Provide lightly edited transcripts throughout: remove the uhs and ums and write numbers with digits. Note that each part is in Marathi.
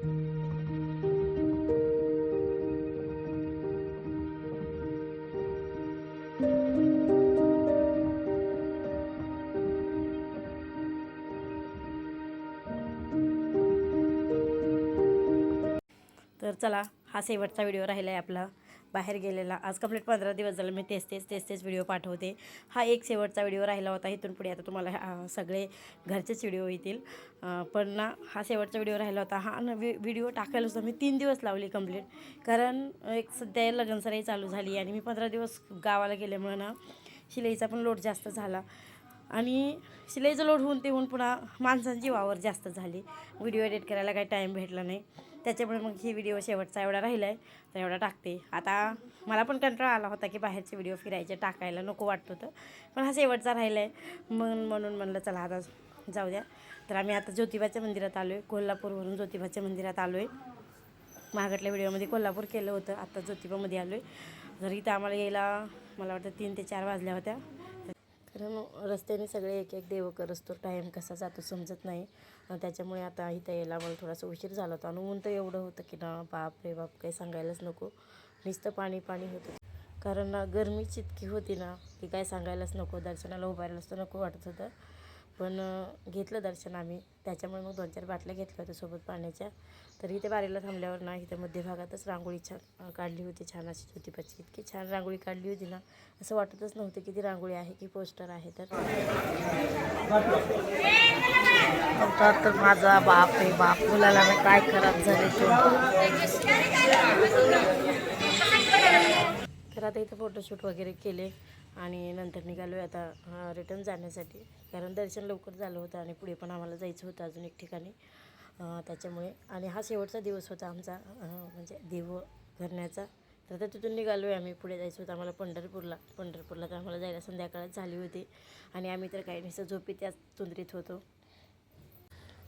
तर चला, हा शेवटचा व्हिडिओ राहिला आहे आपला बाहेर गेलेला. आज कंप्लीट 15 दिवस झाले मी तेच व्हिडिओ पाठवते. हा एक शेवटचा व्हिडिओ राहिला होता. इथून पुढे आता तुम्हाला सगळे घरचेच व्हिडिओ येतील. पण ना हा शेवटचा व्हिडिओ राहिला होता. हा व्हिडिओ टाकायला सुद्धा मी 3 दिवस लावले कंप्लीट. कारण एक सध्या लग्नसराई चालू झाली आणि मी 15 दिवस गावाला गेल्यामुळे ना शिलाईचा पण लोड जास्त झाला. आणि शिलाईचं लोड होऊन पुन्हा माणसांची वावर जास्त झाली. व्हिडिओ एडिट करायला काही टाईम भेटला नाही. त्याच्यामुळे मग ही व्हिडिओ शेवटचा एवढा राहिला आहे तर एवढा टाकते. आता मला पण कंटाळा आला होता की बाहेरचे व्हिडिओ फिरायचे टाकायला नको वाटत होतं. पण हा शेवटचा राहिला आहे म्हणून म्हणलं चला आता जाऊ द्या. तर आम्ही आता ज्योतिबाच्या मंदिरात आलो आहे. कोल्हापूरवरून ज्योतिबाच्या मंदिरात आलो आहे. मागटल्या व्हिडिओमध्ये कोल्हापूर केलं होतं. आता ज्योतिबामध्ये आलो आहे. तर इथं आम्हाला यायला मला वाटतं 3 ते 4 वाजल्या होत्या. कारण रस्त्याने सगळे एक देव करस्तो टाईम कसा जातो समजत नाही. त्याच्यामुळे आता इथं यायला मला थोडासा उशीर झाला होता. आणि ऊन तर एवढं होतं की ना बाप रे बाप काही सांगायलाच नको. नुसतं पाणी होतं. कारण ना गरमीच इतकी होती ना की काय सांगायलाच नको. दर्शनाला उभारायला असतं नको वाटत होतं. पण घेतलं दर्शन आम्ही. त्याच्यामुळे मग 2-4 बाटल्या घेतल्या होत्या सोबत पाण्याच्या. तर इथे बारीला थांबल्यावर ना इथं मध्यभागातच रांगोळी छान काढली होती. छान अशी ज्योतिबाची इतकी छान रांगोळी काढली होती ना असं वाटतच नव्हतं की ती रांगोळी आहे की पोस्टर आहे. तर माझा बाप रे बाप मुलाला काय खराब झाले तर आता इथं फोटोशूट वगैरे केले आणि नंतर निघालो आहे आता रिटर्न जाण्यासाठी. कारण दर्शन लवकर झालं होतं आणि पुढे पण आम्हाला जायचं होतं अजून एक ठिकाणी. त्याच्यामुळे आणि हा शेवटचा दिवस होता आमचा म्हणजे देव करण्याचा. तर आता तिथून निघालो आहे आम्ही. पुढे जायचं होतं आम्हाला पंढरपूरला तर आम्हाला जायला संध्याकाळच झाली होती. आणि आम्ही तर काही नाही झोपी त्याच तुंदरीत होतो.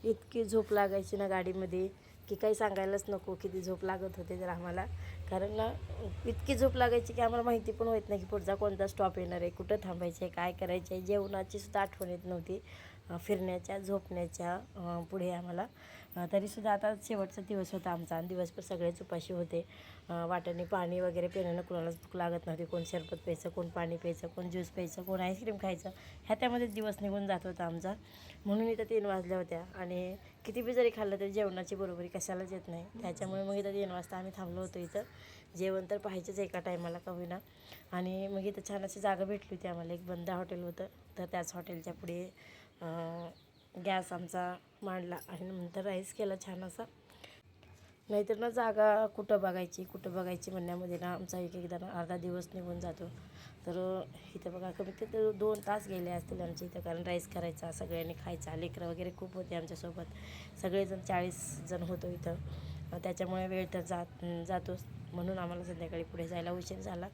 इतकी झोप लागायची ना गाडीमध्ये की काही सांगायलाच नको. किती झोप लागत होते तर आम्हाला. कारण ना इतकी झोप लागायची की आम्हाला माहिती पण होत नाही की पुढचा कोणता स्टॉप येणार आहे, कुठं थांबायचं आहे, काय करायचं आहे. जेवणाची सुद्धा आठवण येत नव्हती. फिरण्याच्या झोपण्याच्या पुढे आम्हाला. तरीसुद्धा आता शेवटचा दिवस होता आमचा आणि दिवसभर सगळेच उपाशी होते. वाट्याने पाणी वगैरे पिण्यानं कुणालाच भूक लागत नव्हती. कोण शरबत प्यायचं, कोण पाणी प्यायचं, कोण ज्यूस प्यायचं, कोण आईस्क्रीम खायचं. त्यामध्येच दिवस निघून जात होता आमचा. म्हणून इथं 3 वाजल्या होत्या. आणि किती बी जरी खाल्लं तरी जेवणाची बरोबरी कशालाच येत नाही. त्याच्यामुळे मग इथं 3 वाजता आम्ही थांबलो होतो. इथं जेवण तर पाहिजेच एका टायमाला का होईना. आणि मग इथं छान अशी जागा भेटली होती आम्हाला. एक बंद हॉटेल होतं. तर त्याच हॉटेलच्या पुढे गॅस आमचा मांडला आणि नंतर राईस केला छान असा. नाहीतर ना जागा कुठं बघायची म्हणण्यामध्ये ना आमचा एकदा ना अर्धा दिवस निघून जातो. तर इथं बघा कमीत कमी 2 तास गेले असतील आमच्या इथं. कारण राईस करायचा, सगळ्यांनी खायचा, लेकरं वगैरे खूप होते आमच्यासोबत. सगळेजण 40 जण होतो इथं. त्याच्यामुळे वेळ तर जातोच. म्हणून आम्हाला संध्याकाळी पुढे जायला उशीर झाला.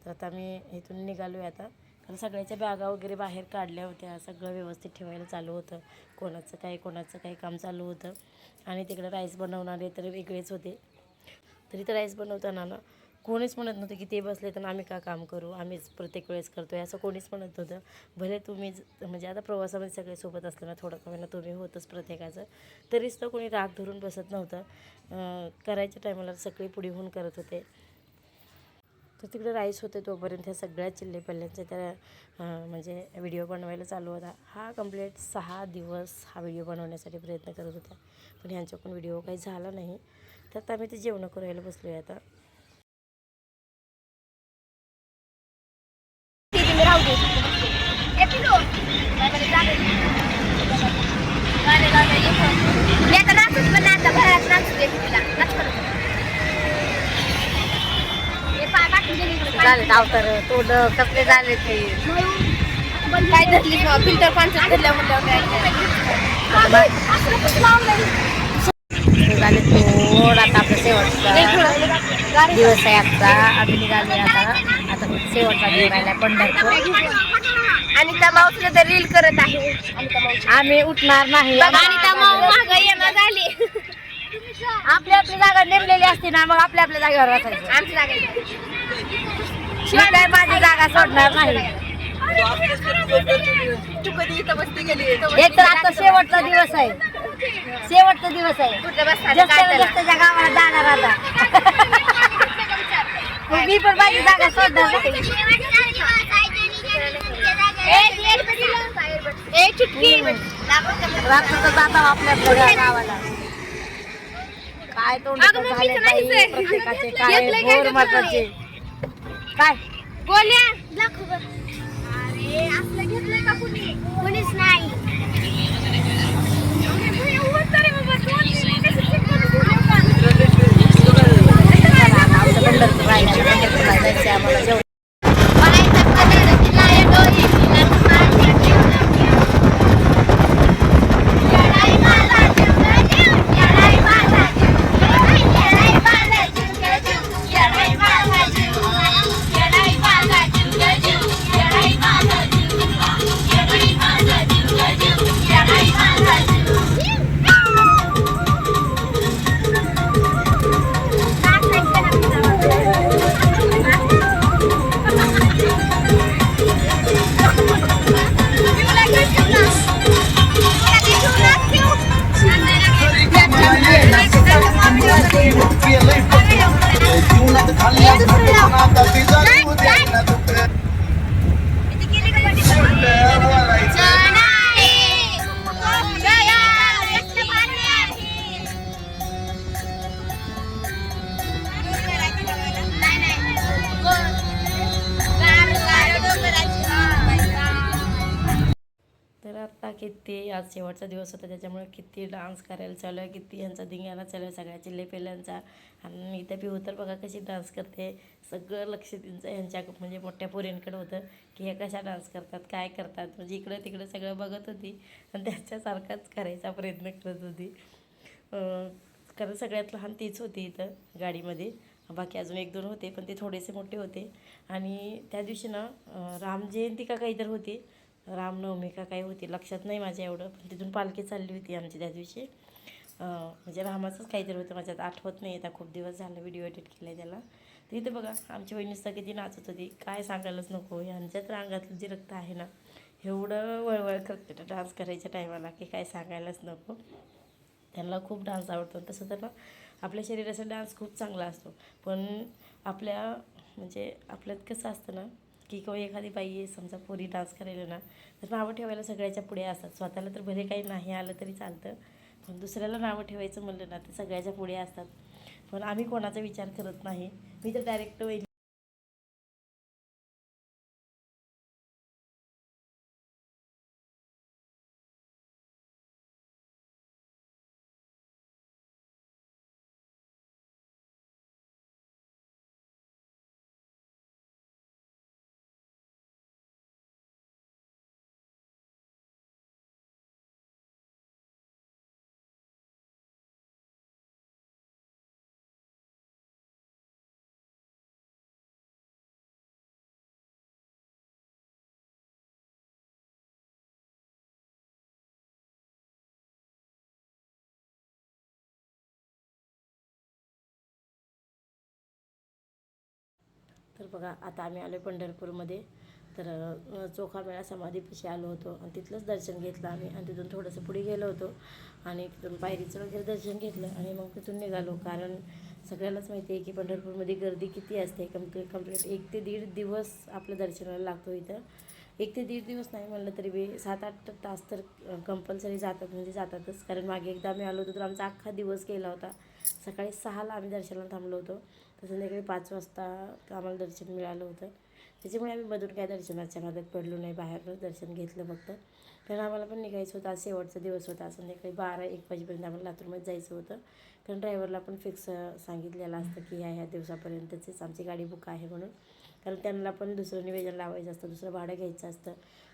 तर आता आम्ही इथून निघालो आहे आता. कारण सगळ्याच्या बॅगा वगैरे बाहेर काढल्या होत्या. सगळं व्यवस्थित ठेवायला चालू होतं. कोणाचं काही काम चालू होतं. आणि तिकडे राईस बनवणारे तर वेगळेच होते. तरी तर राईस बनवताना ना कोणीच म्हणत नव्हतं की ते बसले तर आम्ही का काम करू, आम्हीच प्रत्येक वेळेस करतो आहे असं कोणीच म्हणत नव्हतं. भले तुम्ही म्हणजे आता प्रवासामध्ये सगळे सोबत असलं ना थोडं कमी ना तुम्ही होतच प्रत्येकाचं. तरीच तर कोणी राग धरून बसत नव्हतं. करायच्या टायमाला सगळे पुढे होऊन करत होते. तर तिकडे राईस होते तोपर्यंत ह्या सगळ्या चिल्लेपल्ल्यांच्या त्या म्हणजे व्हिडिओ बनवायला चालू होता. हा कंप्लीट 6 दिवस हा व्हिडिओ बनवण्यासाठी प्रयत्न करत होता. पण ह्यांच्याकडून व्हिडिओ काही झाला नाही. तर आता आम्ही ते जेवण करायला बसलो आहे आता. झाले अवतार तोंड कसले झाले ते काय धरली फिल्टर पाण्यात धरल्या म्हणल्यावर झाले तोड. आता आपलं शेवटचा दिवस आहे आजचा. आम्ही निघाले आता शेवटचा दिवस राहिला पंढरपूर. आणि त्या मावशीला तर रील करत आहे. आम्ही उठणार नाही. आणि त्या माग येणार झाली. आपली जागा नेमलेली असते ना मग आपल्या जागेवर बसायचं. आमची जागा शिवाय माझी जागा सोडणार नाही. तू कधी इथं बसती गेली एक तर आता शेवटचा दिवस आहे. शेवटचा दिवस आहे. कुठं बसणार जास्त काय त्याला? जास्तच्या गावाला जाणार आता. मग मी पण माझी जागा शोधणार नाही. रात्र तर जाता आपल्या आपल्या गावाला. काय तोंड अगं मग झाले मीच नाहीच आहे. प्रत्येकाचे काय घेतलंय काय घोर मताचे. काय गोल्या अरे असलं घेतलंय का कुणी? कुणीच नाही. आमचं पंढरपूर राहिलं. पंढरपूरला जायचं आम्हाला जेवण. तर आता किती आज शेवटचा दिवस होता त्याच्यामुळे किती डान्स करायला चालू आहे, किती यांचा धिंगाणा चालू आहे सगळ्या चिल्लेपिल्ल्यांचा. आणि इथं पिऊ तर बघा कशी डान्स करते. सगळं लक्ष त्यांचं यांच्या म्हणजे मोठ्या पोरींकडे होतं की हे कशा डान्स करतात काय करतात. म्हणजे इकडं तिकडं सगळं बघत होती आणि त्याच्यासारखाच करायचा प्रयत्न करत होती. कारण सगळ्यात लहान तीच होती इथं गाडीमध्ये. बाकी अजून एक दोन होते पण ते थोडेसे मोठे होते. आणि त्या दिवशी ना रामजयंती का काहीतरी होती, रामनवमी का काही होती लक्षात नाही माझ्या एवढं. पण तिथून पालखी चालली होती आमची त्या दिवशी. म्हणजे रामाचंच काहीतरी होतं, माझ्यात आठवत नाही. आता खूप दिवस झालं व्हिडिओ एडिट केला आहे त्याला. तर इथं बघा आमची वहिनीसुद्धा किती नाचत होती काय सांगायलाच नको. यांच्यात अंगातलं जे रक्त आहे ना एवढं वळवळ करते डान्स करायच्या टायमाला की काय सांगायलाच नको. त्यांना खूप डान्स आवडतो. तसं तर ना आपल्या शरीराचा डान्स खूप चांगला असतो. पण आपल्या म्हणजे आपल्यात कसं असतं ना की किंवा एखादी बाई आहे समजा पोरी डान्स करायला ना तर नावं ठेवायला सगळ्याच्या पुढे असतात. स्वतःला तर भले काही नाही आलं तरी चालतं, पण दुसऱ्याला नावं ठेवायचं म्हणलं ना ते सगळ्याच्या पुढे असतात. पण आम्ही कोणाचा विचार करत नाही. मी तर डायरेक्ट तर बघा आता आम्ही आलो पंढरपूरमध्ये. तर चोखा मेळा समाधीपाशी आलो होतो आणि तिथलंच दर्शन घेतलं आम्ही. आणि तिथून थोडंसं पुढे गेलो होतो आणि तिथून पायरीचं वगैरे दर्शन घेतलं आणि मग तिथून निघालो. कारण सगळ्यालाच माहिती आहे की पंढरपूरमध्ये गर्दी किती असते. कंप्लीट 1 ते 1.5 दिवस आपल्या दर्शनाला लागतो इथं. 1 ते 1.5 दिवस नाही म्हणलं तरी बी 7-8 तास तर कंपल्सरी जातात म्हणजे जातातच. कारण मागे एकदा आम्ही आलो होतो तर आमचा अख्खा दिवस गेला होता. सकाळी 6ला आम्ही दर्शनाला थांबलो होतो तर संध्याकाळी 5 वाजता आम्हाला दर्शन मिळालं होतं. त्याच्यामुळे आम्ही मधून काय दर्शनाच्या नादात पडलो नाही, बाहेरच दर्शन घेतलं फक्त. कारण आम्हाला पण निघायचं होतं. आज शेवटचा दिवस होता. संध्याकाळी 12-1 वाजेपर्यंत आम्हाला लातूरमध्ये जायचं होतं. कारण ड्रायव्हरला पण फिक्स सांगितलेलं असतं की ह्या दिवसापर्यंतच आमची गाडी बुक आहे म्हणून. कारण त्यांना पण दुसरं निवेदन लावायचं असतं, दुसरं भाडं घ्यायचं असतं.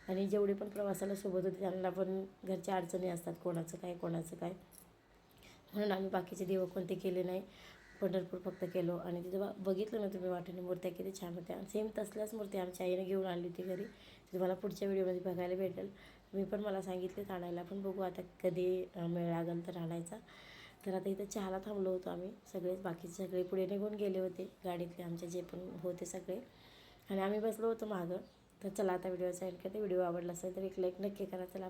आणि जेवढे पण प्रवासाला सोबत होते त्यांना पण घरच्या अडचणी असतात, कोणाचं काय कोणाचं काय. म्हणून आम्ही बाकीचे देव कोणते केले नाही, पंढरपूर फक्त केलो. आणि तिथं बघितलं ना तुम्ही वाटेने मूर्त्या किती छान होत्या. सेम तसल्याच मूर्ती आमच्या आईने घेऊन आणली होती घरी. तुम्हाला पुढच्या व्हिडिओमध्ये बघायला भेटेल. मी पण मला सांगितले आणायला, पण बघू आता कधी मेळ लागेल तर आणायचा. तर आता इथं चहाला थांबलो होतो आम्ही सगळेच. बाकीचे सगळे पुढे निघून गेले होते गाडीतले आमचे जे पण होते सगळे. आणि आम्ही बसलो होतो मागं. तर चला आता व्हिडिओचा एंड करते. व्हिडिओ आवडला असेल तर एक लाईक नक्की करा. चला.